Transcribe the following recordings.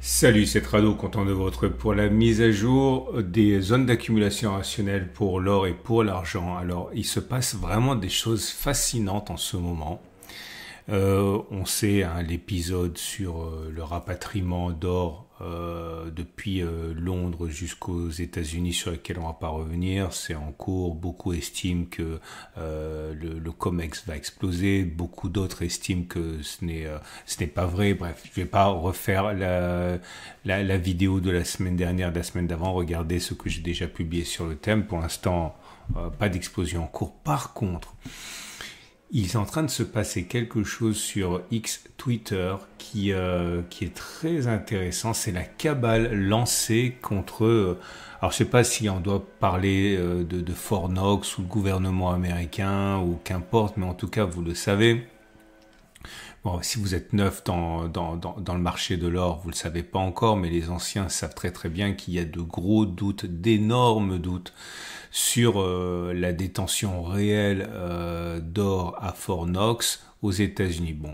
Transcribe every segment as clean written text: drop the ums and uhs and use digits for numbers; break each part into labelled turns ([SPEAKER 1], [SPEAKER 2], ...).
[SPEAKER 1] Salut, c'est Rado, content de vous retrouver pour la mise à jour des zones d'accumulation rationnelle pour l'or et pour l'argent. Alors, il se passe vraiment des choses fascinantes en ce moment. On sait l'épisode sur le rapatriement d'or depuis Londres jusqu'aux États-Unis sur lequel on va pas revenir. C'est en cours. Beaucoup estiment que le COMEX va exploser. Beaucoup d'autres estiment que ce n'est pas vrai. Bref, je vais pas refaire la vidéo de la semaine dernière, de la semaine d'avant. Regardez ce que j'ai déjà publié sur le thème. Pour l'instant, pas d'explosion en cours. Par contre, il est en train de se passer quelque chose sur X Twitter qui est très intéressant. C'est la cabale lancée contre... alors je sais pas si on doit parler de Fort Knox ou le gouvernement américain ou qu'importe, mais en tout cas vous le savez. Bon, si vous êtes neuf dans le marché de l'or, vous le savez pas encore, mais les anciens savent très très bien qu'il y a de gros doutes, d'énormes doutes sur la détention réelle d'or à Fort Knox aux États-Unis. Bon,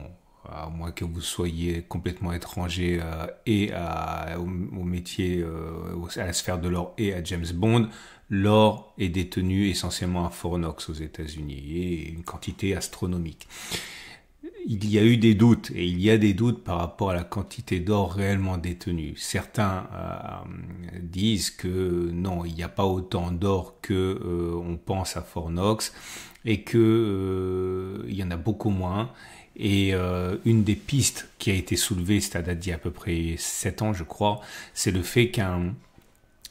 [SPEAKER 1] à moins que vous soyez complètement étranger au métier, à la sphère de l'or et à James Bond, l'or est détenu essentiellement à Fort Knox aux États-Unis et une quantité astronomique. Il y a eu des doutes, et il y a des doutes par rapport à la quantité d'or réellement détenue. Certains disent que non, il n'y a pas autant d'or que on pense à Fort Knox, et que il y en a beaucoup moins. Et une des pistes qui a été soulevée, ça date d'il y a à peu près 7 ans je crois, c'est le fait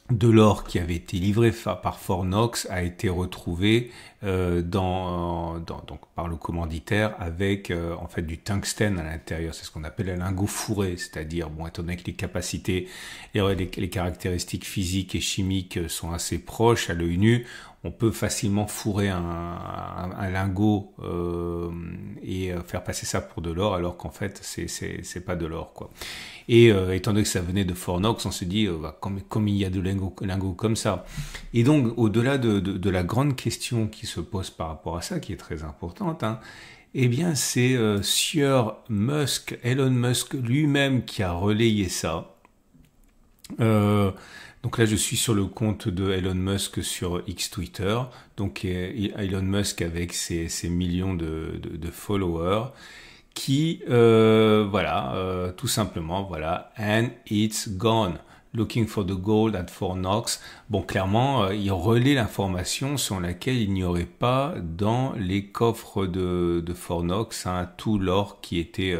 [SPEAKER 1] de l'or qui avait été livré par Fort Knox a été retrouvé donc par le commanditaire avec en fait du tungstène à l'intérieur. C'est ce qu'on appelle un lingot fourré, c'est-à-dire, bon, étant donné que les capacités, les caractéristiques physiques et chimiques sont assez proches à l'œil nu, on peut facilement fourrer un lingot et faire passer ça pour de l'or, alors qu'en fait c'est pas de l'or, quoi. Et étant donné que ça venait de Fort Knox, on se dit comme il y a de lingots comme ça. Et donc au-delà de la grande question qui se pose par rapport à ça, qui est très importante, eh bien c'est Elon Musk lui-même qui a relayé ça. Donc là, je suis sur le compte de Elon Musk sur X Twitter. Donc Elon Musk avec ses millions de followers qui, tout simplement, voilà, and it's gone. Looking for the gold at Fort Knox. Bon, clairement, il relaie l'information sur laquelle il n'y aurait pas dans les coffres de Fort Knox tout l'or qui était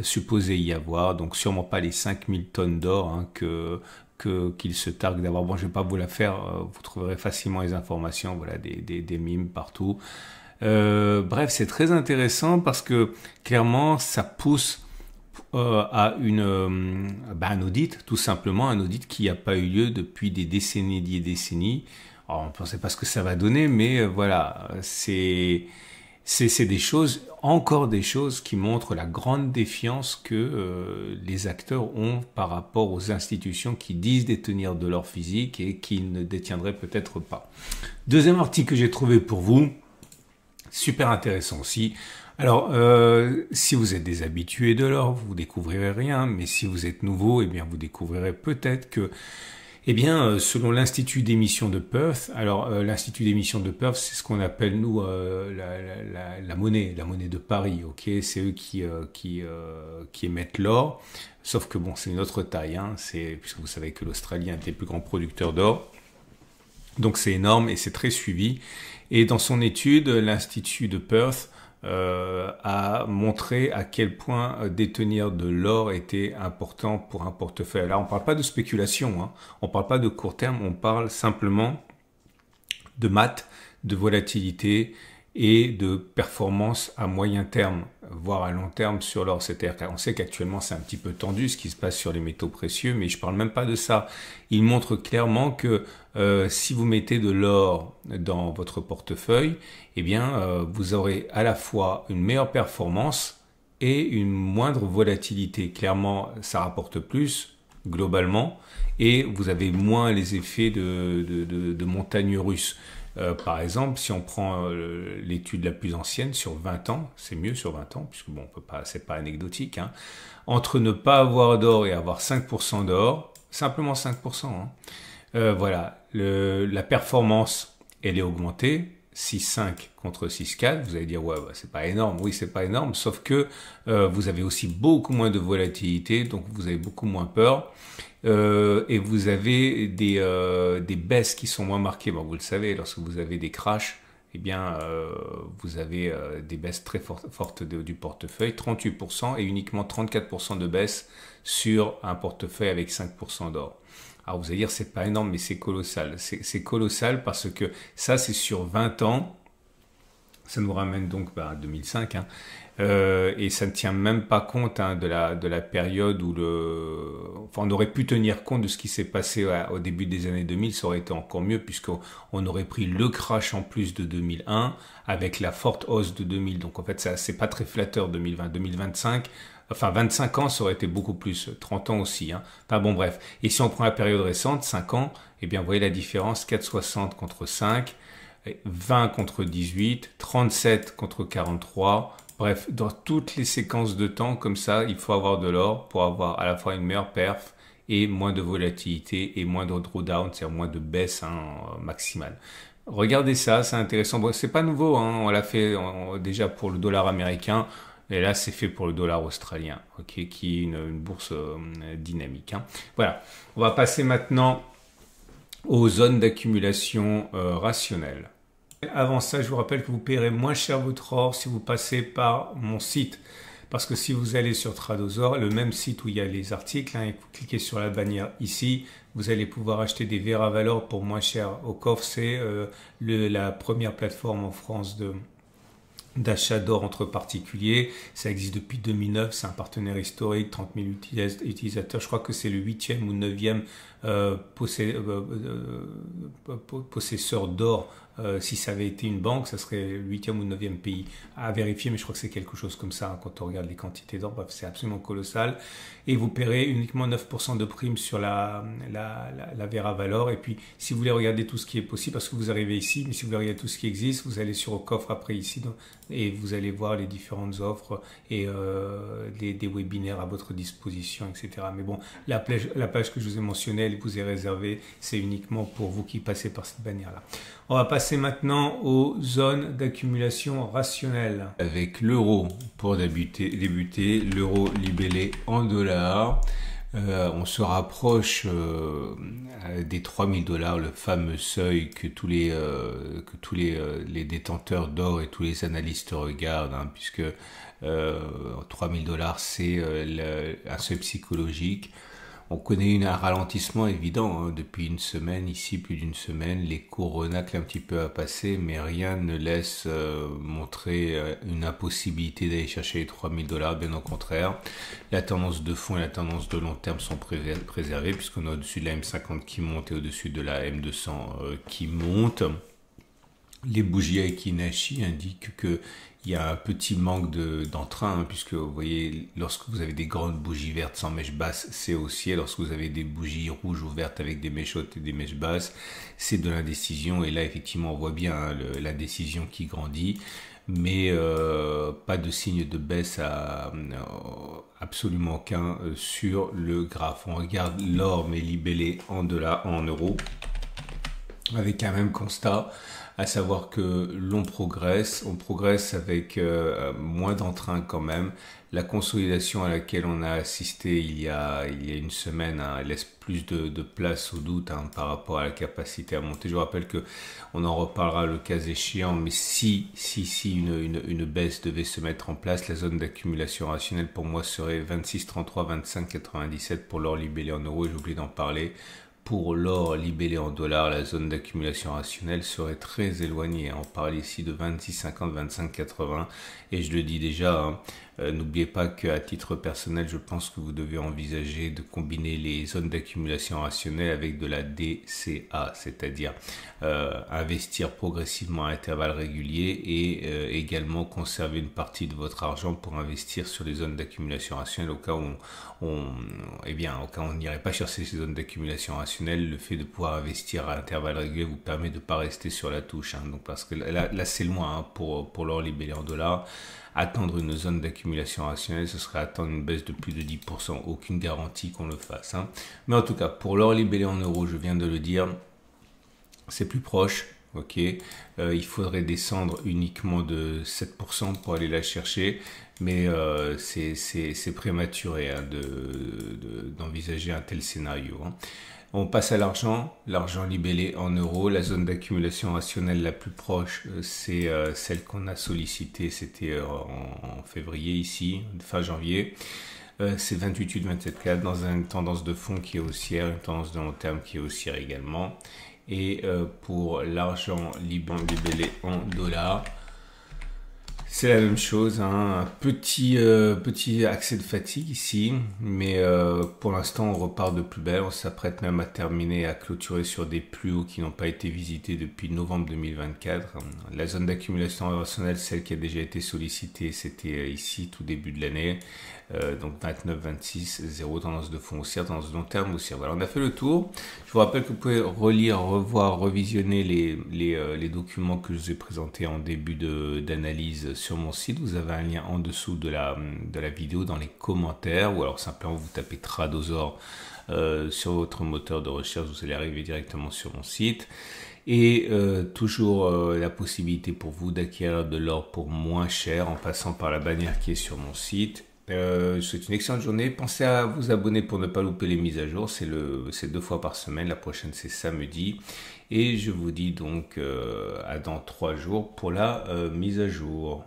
[SPEAKER 1] supposé y avoir. Donc sûrement pas les 5000 tonnes d'or qu'il se targue d'avoir. Bon, je vais pas vous la faire, vous trouverez facilement les informations, voilà, des mimes partout. Bref, c'est très intéressant parce que clairement, ça pousse à un audit, tout simplement, un audit qui n'a pas eu lieu depuis des décennies et des décennies. Alors, on ne pensait pas ce que ça va donner, mais voilà, c'est des choses, encore des choses qui montrent la grande défiance que les acteurs ont par rapport aux institutions qui disent détenir de l'or physique et qui ne détiendraient peut-être pas. Deuxième article que j'ai trouvé pour vous, super intéressant aussi. Alors, si vous êtes des habitués de l'or, vous découvrirez rien, mais si vous êtes nouveau, eh bien, vous découvrirez peut-être que, eh bien, selon l'Institut d'émission de Perth, alors l'Institut d'émission de Perth, c'est ce qu'on appelle nous la monnaie de Paris, ok. C'est eux qui émettent l'or, sauf que bon, c'est une autre taille, puisque vous savez que l'Australie est un des plus grands producteurs d'or, donc c'est énorme et c'est très suivi. Et dans son étude, l'Institut de Perth a montré à quel point détenir de l'or était important pour un portefeuille. Là, on ne parle pas de spéculation, on ne parle pas de court terme, on parle simplement de maths, de volatilité et de performance à moyen terme, voire à long terme sur l'or. C'est-à-dire qu'on sait qu'actuellement c'est un petit peu tendu ce qui se passe sur les métaux précieux, mais je ne parle même pas de ça. Il montre clairement que si vous mettez de l'or dans votre portefeuille, eh bien vous aurez à la fois une meilleure performance et une moindre volatilité. Clairement, ça rapporte plus globalement et vous avez moins les effets de montagnes russes. Par exemple, si on prend l'étude la plus ancienne sur 20 ans, c'est mieux sur 20 ans, puisque bon, on peut pas, c'est pas anecdotique, hein, entre ne pas avoir d'or et avoir 5% d'or, simplement 5%, hein, voilà, la performance, elle est augmentée, 6,5 contre 6,4. Vous allez dire, ouais, bah, c'est pas énorme. Oui, c'est pas énorme, sauf que vous avez aussi beaucoup moins de volatilité, donc vous avez beaucoup moins peur. Et vous avez des baisses qui sont moins marquées. Bon, vous le savez, lorsque vous avez des crashs, eh bien, vous avez des baisses très fortes du portefeuille, 38% et uniquement 34% de baisse sur un portefeuille avec 5% d'or. Alors vous allez dire, c'est pas énorme, mais c'est colossal. C'est colossal parce que ça, c'est sur 20 ans. Ça nous ramène donc à 2005, hein. Et ça ne tient même pas compte, hein, de la période où enfin, on aurait pu tenir compte de ce qui s'est passé au début des années 2000, ça aurait été encore mieux puisqu'on aurait pris le crash en plus de 2001 avec la forte hausse de 2000. Donc en fait, ça c'est pas très flatteur 2020, 2025. Enfin, 25 ans, ça aurait été beaucoup plus. 30 ans aussi, hein. Enfin bon, bref. Et si on prend la période récente, 5 ans, eh bien, vous voyez la différence, 4,60 contre 5, 20 contre 18, 37 contre 43. Bref, dans toutes les séquences de temps comme ça, il faut avoir de l'or pour avoir à la fois une meilleure perf et moins de volatilité et moins de drawdown, c'est-à-dire moins de baisse, hein, maximale. Regardez ça, c'est intéressant. Bon, c'est pas nouveau, hein, on l'a fait déjà pour le dollar américain. Et là, c'est fait pour le dollar australien, okay, qui est une bourse dynamique, hein. Voilà, on va passer maintenant aux zones d'accumulation rationnelle. Avant ça, je vous rappelle que vous paierez moins cher votre or si vous passez par mon site. Parce que si vous allez sur Tradosor, le même site où il y a les articles, hein, et vous cliquez sur la bannière ici, vous allez pouvoir acheter des Veravalor pour moins cher au coffre. C'est la première plateforme en France d'achat d'or entre particuliers. Ça existe depuis 2009, c'est un partenaire historique, 30 000 utilisateurs. Je crois que c'est le 8e ou 9e possesseur d'or. Si ça avait été une banque, ça serait le 8e ou 9e pays à vérifier, mais je crois que c'est quelque chose comme ça, hein, quand on regarde les quantités d'or. Bref, c'est absolument colossal. Et vous paierez uniquement 9% de prime sur la Veravalor. Et puis, si vous voulez regarder tout ce qui est possible, parce que vous arrivez ici, mais si vous voulez regarder tout ce qui existe, vous allez sur le coffre après ici, et vous allez voir les différentes offres et des webinaires à votre disposition, etc. Mais bon, la page que je vous ai mentionnée, elle vous est réservée, c'est uniquement pour vous qui passez par cette bannière-là. On va passer maintenant aux zones d'accumulation rationnelle. Avec l'euro pour débuter, l'euro libellé en dollars. On se rapproche des 3000 $, le fameux seuil que tous les détenteurs d'or et tous les analystes regardent, hein, puisque 3000 $, c'est un seuil psychologique. On connaît un ralentissement évident, hein, depuis une semaine, ici plus d'une semaine. Les cours renaclent un petit peu à passer, mais rien ne laisse montrer une impossibilité d'aller chercher les 3000 $, bien au contraire. La tendance de fond et la tendance de long terme sont préservées, puisqu'on est au-dessus de la M50 qui monte et au-dessus de la M200 qui monte. Les bougies Aiki-Nashi indiquent que il y a un petit manque d'entrain, hein, puisque vous voyez, lorsque vous avez des grandes bougies vertes sans mèche basse, c'est haussier. Lorsque vous avez des bougies rouges ou vertes avec des mèches hautes et des mèches basses, c'est de l'indécision. Et là, effectivement, on voit bien, hein, l'indécision qui grandit, mais pas de signe de baisse absolument aucun sur le graphe. On regarde l'or, mais libellé en dollars, en euros, avec un même constat, à savoir que on progresse avec moins d'entrain quand même. La consolidation à laquelle on a assisté il y a une semaine, hein, elle laisse plus de place au doute, hein, par rapport à la capacité à monter. Je vous rappelle que on en reparlera le cas échéant, mais si une baisse devait se mettre en place, la zone d'accumulation rationnelle pour moi serait 26,33, 25,97 pour l'or libellé en euros, et j'ai oublié d'en parler. Pour l'or libellé en dollars, la zone d'accumulation rationnelle serait très éloignée. On parle ici de 26,50, 25,80. Et je le dis déjà, hein, N'oubliez pas qu'à titre personnel, je pense que vous devez envisager de combiner les zones d'accumulation rationnelle avec de la DCA, c'est-à-dire investir progressivement à intervalles réguliers et également conserver une partie de votre argent pour investir sur les zones d'accumulation rationnelle au cas où au cas où on n'irait pas chercher ces zones d'accumulation rationnelle. Le fait de pouvoir investir à intervalles réguliers vous permet de ne pas rester sur la touche, hein. Donc parce que là c'est loin, hein, pour l'or libellé en dollars. Attendre une zone d'accumulation rationnelle, ce serait attendre une baisse de plus de 10%. Aucune garantie qu'on le fasse, hein. Mais en tout cas, pour l'or libellé en euros, je viens de le dire, c'est plus proche. Ok, il faudrait descendre uniquement de 7% pour aller la chercher, mais c'est prématuré, hein, d'envisager un tel scénario, hein. On passe à l'argent libellé en euros. La zone d'accumulation rationnelle la plus proche, c'est celle qu'on a sollicitée, c'était en février ici, fin janvier. C'est 28,27,4 dans une tendance de fond qui est haussière, une tendance de long terme qui est haussière également. Et pour l'argent libellé en dollars, c'est la même chose, hein. Un petit accès de fatigue ici, mais pour l'instant on repart de plus belle. On s'apprête même à terminer, à clôturer sur des plus hauts qui n'ont pas été visités depuis novembre 2024. La zone d'accumulation rationnelle, celle qui a déjà été sollicitée, c'était ici tout début de l'année. Donc 29, 26, 0, tendance de fond haussière, tendance de long terme haussière. Voilà, on a fait le tour. Je vous rappelle que vous pouvez relire, revoir, revisionner les documents que je vous ai présentés en début d'analyse sur mon site. Vous avez un lien en dessous de la vidéo dans les commentaires, ou alors simplement vous tapez Tradosaur sur votre moteur de recherche, vous allez arriver directement sur mon site. Et toujours la possibilité pour vous d'acquérir de l'or pour moins cher en passant par la bannière qui est sur mon site. Je vous souhaite une excellente journée. Pensez à vous abonner pour ne pas louper les mises à jour. C'est 2 fois par semaine. La prochaine, c'est samedi. Et je vous dis donc à dans 3 jours pour la mise à jour.